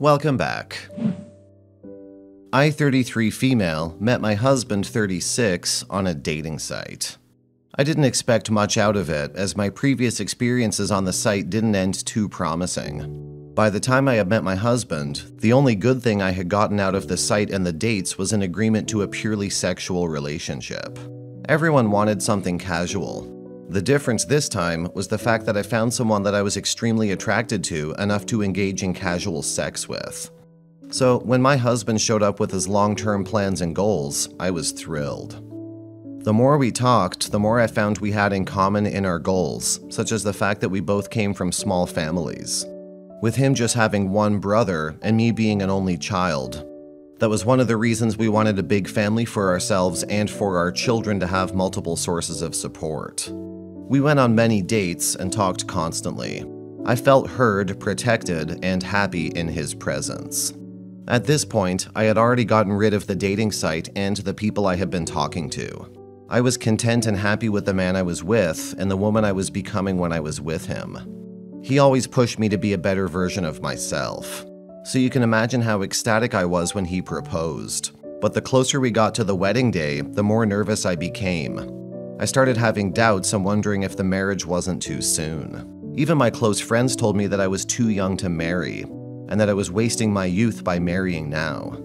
Welcome back. I, 33 female, met my husband, 36, on a dating site. I didn't expect much out of it, as my previous experiences on the site didn't end too promising. By the time I had met my husband, the only good thing I had gotten out of the site and the dates was an agreement to a purely sexual relationship. Everyone wanted something casual. The difference this time was the fact that I found someone that I was extremely attracted to enough to engage in casual sex with. So when my husband showed up with his long-term plans and goals, I was thrilled. The more we talked, the more I found we had in common in our goals, such as the fact that we both came from small families. With him just having one brother and me being an only child. That was one of the reasons we wanted a big family for ourselves and for our children to have multiple sources of support. We went on many dates and talked constantly. I felt heard, protected, and happy in his presence. At this point, I had already gotten rid of the dating site and the people I had been talking to. I was content and happy with the man I was with and the woman I was becoming when I was with him. He always pushed me to be a better version of myself. So you can imagine how ecstatic I was when he proposed. But the closer we got to the wedding day, the more nervous I became. I started having doubts and wondering if the marriage wasn't too soon. Even my close friends told me that I was too young to marry, and that I was wasting my youth by marrying now.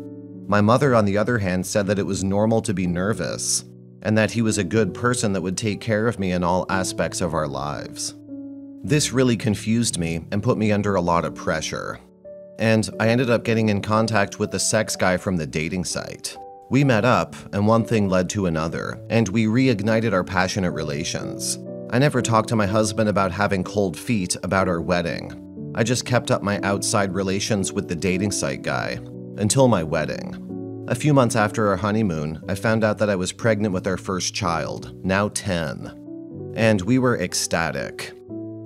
My mother, on the other hand, said that it was normal to be nervous, and that he was a good person that would take care of me in all aspects of our lives. This really confused me and put me under a lot of pressure. And I ended up getting in contact with the sex guy from the dating site. We met up, and one thing led to another, and we reignited our passionate relations. I never talked to my husband about having cold feet about our wedding. I just kept up my outside relations with the dating site guy, until my wedding. A few months after our honeymoon, I found out that I was pregnant with our first child, now 10. And we were ecstatic.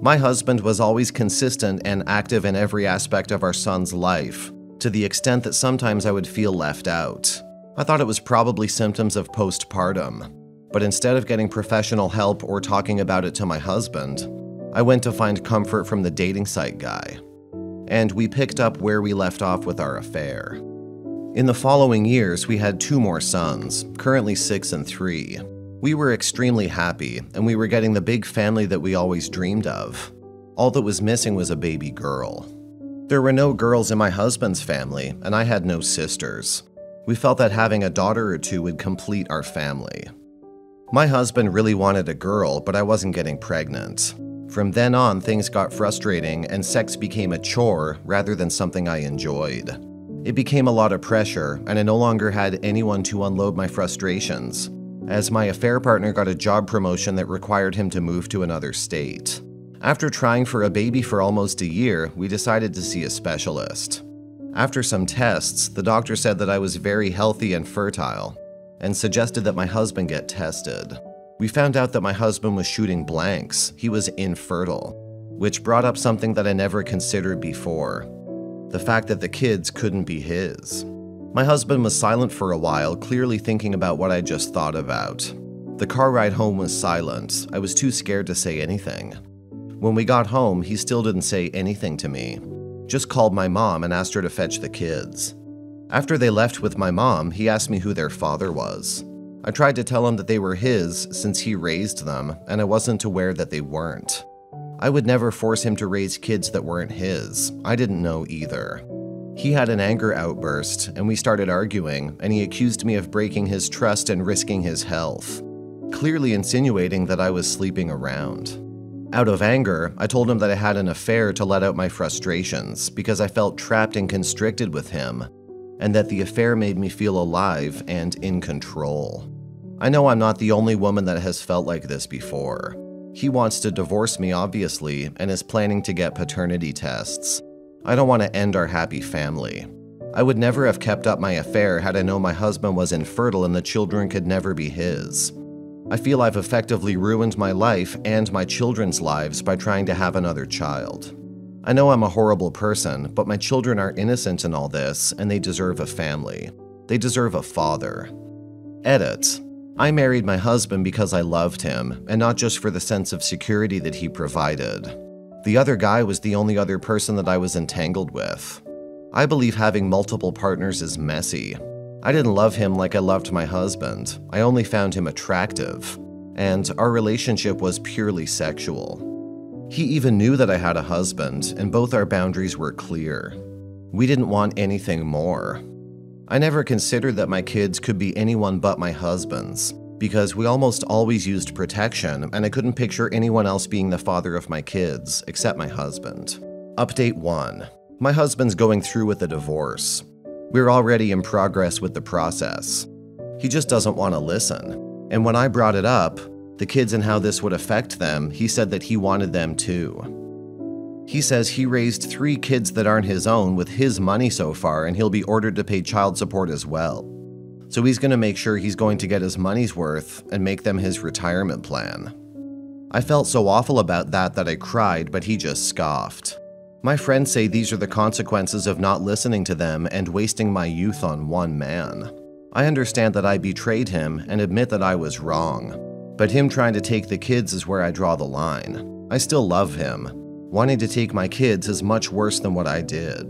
My husband was always consistent and active in every aspect of our son's life, to the extent that sometimes I would feel left out. I thought it was probably symptoms of postpartum, but instead of getting professional help or talking about it to my husband, I went to find comfort from the dating site guy, and we picked up where we left off with our affair. In the following years, we had 2 more sons, currently 6 and 3. We were extremely happy, and we were getting the big family that we always dreamed of. All that was missing was a baby girl. There were no girls in my husband's family, and I had no sisters. We felt that having a daughter or 2 would complete our family. My husband really wanted a girl, but I wasn't getting pregnant. From then on, things got frustrating and sex became a chore rather than something I enjoyed. It became a lot of pressure, and I no longer had anyone to unload my frustrations, as my affair partner got a job promotion that required him to move to another state. After trying for a baby for almost a year, we decided to see a specialist. After some tests, the doctor said that I was very healthy and fertile, and suggested that my husband get tested. We found out that my husband was shooting blanks. He was infertile, which brought up something that I never considered before. The fact that the kids couldn't be his. My husband was silent for a while, clearly thinking about what I just thought about. The car ride home was silent. I was too scared to say anything. When we got home, he still didn't say anything to me. Just called my mom and asked her to fetch the kids. After they left with my mom, he asked me who their father was. I tried to tell him that they were his since he raised them, and I wasn't aware that they weren't. I would never force him to raise kids that weren't his. I didn't know either. He had an anger outburst, and we started arguing, and he accused me of breaking his trust and risking his health, clearly insinuating that I was sleeping around. Out of anger, I told him that I had an affair to let out my frustrations because I felt trapped and constricted with him, and that the affair made me feel alive and in control. I know I'm not the only woman that has felt like this before. He wants to divorce me, obviously, and is planning to get paternity tests. I don't want to end our happy family. I would never have kept up my affair had I known my husband was infertile and the children could never be his. I feel I've effectively ruined my life and my children's lives by trying to have another child. I know I'm a horrible person, but my children are innocent in all this, and they deserve a family. They deserve a father. Edit. I married my husband because I loved him, and not just for the sense of security that he provided. The other guy was the only other person that I was entangled with. I believe having multiple partners is messy. I didn't love him like I loved my husband. I only found him attractive. And our relationship was purely sexual. He even knew that I had a husband, and both our boundaries were clear. We didn't want anything more. I never considered that my kids could be anyone but my husband's, because we almost always used protection, and I couldn't picture anyone else being the father of my kids, except my husband. Update 1. My husband's going through with a divorce. We're already in progress with the process. He just doesn't want to listen. And when I brought it up, the kids and how this would affect them, he said that he wanted them too. He says he raised 3 kids that aren't his own with his money so far, and he'll be ordered to pay child support as well. So he's going to make sure he's going to get his money's worth and make them his retirement plan. I felt so awful about that I cried, but he just scoffed. My friends say these are the consequences of not listening to them and wasting my youth on one man. I understand that I betrayed him and admit that I was wrong, but him trying to take the kids is where I draw the line. I still love him. Wanting to take my kids is much worse than what I did.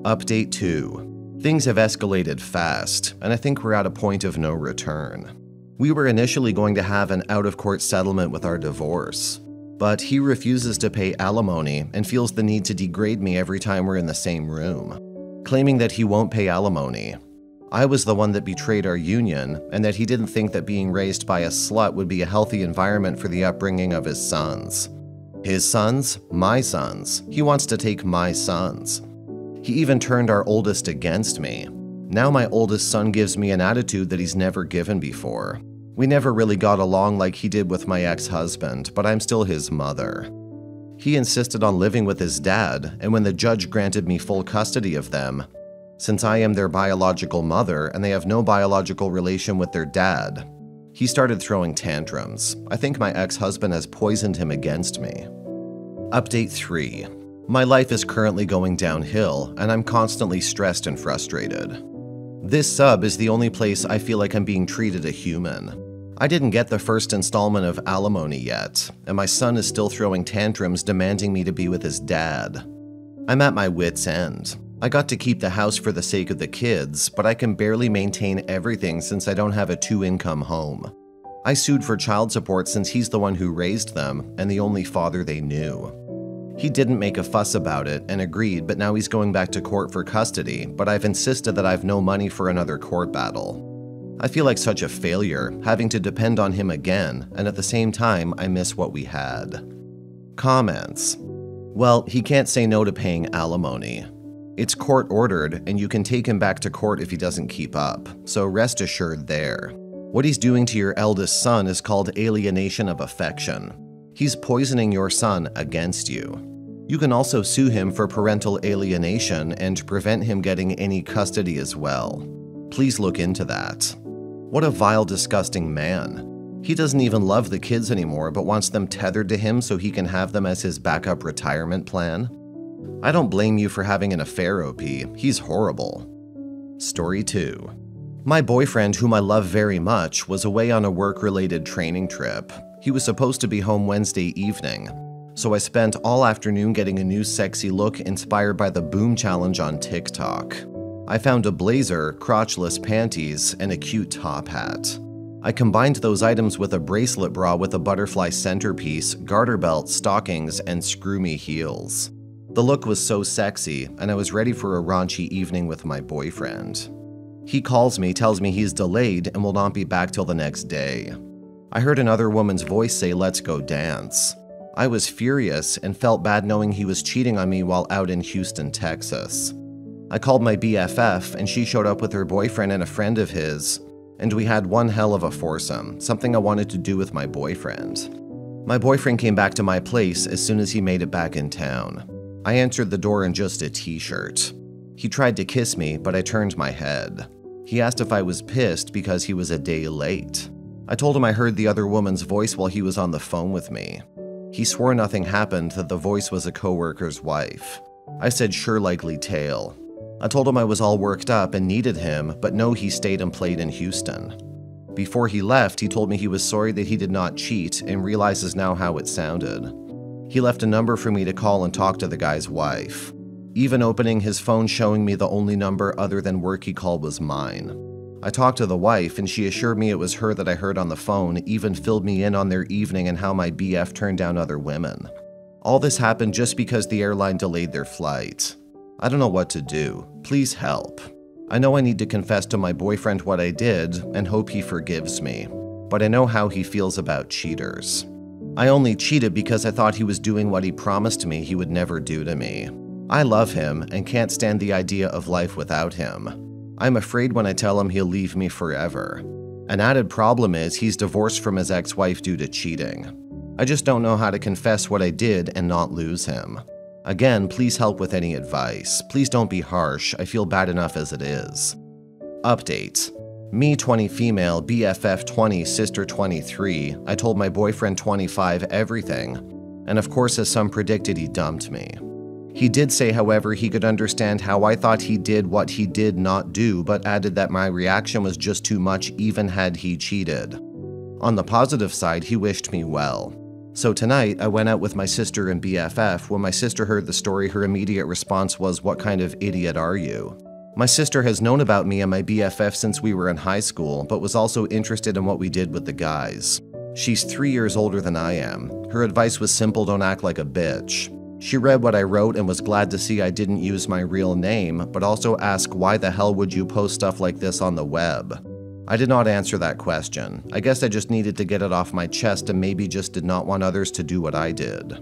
Update 2. Things have escalated fast, and I think we're at a point of no return. We were initially going to have an out-of-court settlement with our divorce, but he refuses to pay alimony and feels the need to degrade me every time we're in the same room, claiming that he won't pay alimony. I was the one that betrayed our union, and that he didn't think that being raised by a slut would be a healthy environment for the upbringing of his sons. His sons? My sons. He wants to take my sons. He even turned our oldest against me. Now my oldest son gives me an attitude that he's never given before. We never really got along like he did with my ex-husband, but I'm still his mother. He insisted on living with his dad, and when the judge granted me full custody of them, since I am their biological mother and they have no biological relation with their dad, he started throwing tantrums. I think my ex-husband has poisoned him against me. Update 3. My life is currently going downhill, and I'm constantly stressed and frustrated. This sub is the only place I feel like I'm being treated a human. I didn't get the first installment of alimony yet, and my son is still throwing tantrums demanding me to be with his dad. I'm at my wit's end. I got to keep the house for the sake of the kids, but I can barely maintain everything since I don't have a 2-income home. I sued for child support since he's the one who raised them and the only father they knew. He didn't make a fuss about it and agreed, but now he's going back to court for custody, but I've insisted that I've no money for another court battle. I feel like such a failure, having to depend on him again, and at the same time, I miss what we had. Comments. Well, he can't say no to paying alimony. It's court-ordered, and you can take him back to court if he doesn't keep up, so rest assured there. What he's doing to your eldest son is called alienation of affection. He's poisoning your son against you. You can also sue him for parental alienation and prevent him getting any custody as well. Please look into that. What a vile, disgusting man. He doesn't even love the kids anymore but wants them tethered to him so he can have them as his backup retirement plan. I don't blame you for having an affair, OP. He's horrible. Story 2. My boyfriend, whom I love very much, was away on a work-related training trip. He was supposed to be home Wednesday evening, so I spent all afternoon getting a new sexy look inspired by the Boom Challenge on TikTok. I found a blazer, crotchless panties, and a cute top hat. I combined those items with a bracelet bra with a butterfly centerpiece, garter belt, stockings, and screw-me heels. The look was so sexy, and I was ready for a raunchy evening with my boyfriend. He calls me, tells me he's delayed and will not be back till the next day. I heard another woman's voice say, "Let's go dance." I was furious and felt bad knowing he was cheating on me while out in Houston, Texas. I called my BFF and she showed up with her boyfriend and a friend of his, and we had one hell of a foursome, something I wanted to do with my boyfriend. My boyfriend came back to my place as soon as he made it back in town. I answered the door in just a t-shirt. He tried to kiss me, but I turned my head. He asked if I was pissed because he was a day late. I told him I heard the other woman's voice while he was on the phone with me. He swore nothing happened, that the voice was a coworker's wife. I said sure, likely tale. I told him I was all worked up and needed him, but no, he stayed and played in Houston. Before he left, he told me he was sorry that he did not cheat and realizes now how it sounded. He left a number for me to call and talk to the guy's wife. even opening his phone showing me the only number other than work he called was mine. I talked to the wife, and she assured me it was her that I heard on the phone, even filled me in on their evening and how my BF turned down other women. All this happened just because the airline delayed their flight. I don't know what to do. Please help. I know I need to confess to my boyfriend what I did and hope he forgives me, but I know how he feels about cheaters. I only cheated because I thought he was doing what he promised me he would never do to me. I love him and can't stand the idea of life without him. I'm afraid when I tell him he'll leave me forever. An added problem is he's divorced from his ex-wife due to cheating. I just don't know how to confess what I did and not lose him. Again, please help with any advice. Please don't be harsh. I feel bad enough as it is. Update. Me 20 female, BFF 20, sister 23. I told my boyfriend 25 everything. And of course, as some predicted, he dumped me. He did say, however, he could understand how I thought he did what he did not do, but added that my reaction was just too much even had he cheated. On the positive side, he wished me well. So tonight, I went out with my sister and BFF. When my sister heard the story, her immediate response was, "What kind of idiot are you?" My sister has known about me and my BFF since we were in high school, but was also interested in what we did with the guys. She's 3 years older than I am. Her advice was simple: don't act like a bitch. She read what I wrote and was glad to see I didn't use my real name, but also asked, why the hell would you post stuff like this on the web? I did not answer that question. I guess I just needed to get it off my chest and maybe just did not want others to do what I did.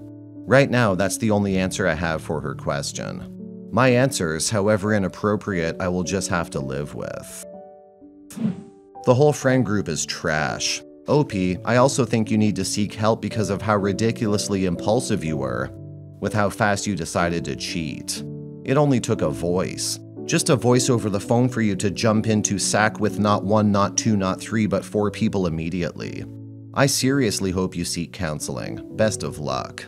Right now, that's the only answer I have for her question. My answers, however inappropriate, I will just have to live with. The whole friend group is trash. OP, I also think you need to seek help because of how ridiculously impulsive you were, with how fast you decided to cheat. It only took a voice. Just a voice over the phone for you to jump into sack with not 1, not 2, not 3, but 4 people immediately. I seriously hope you seek counseling. Best of luck.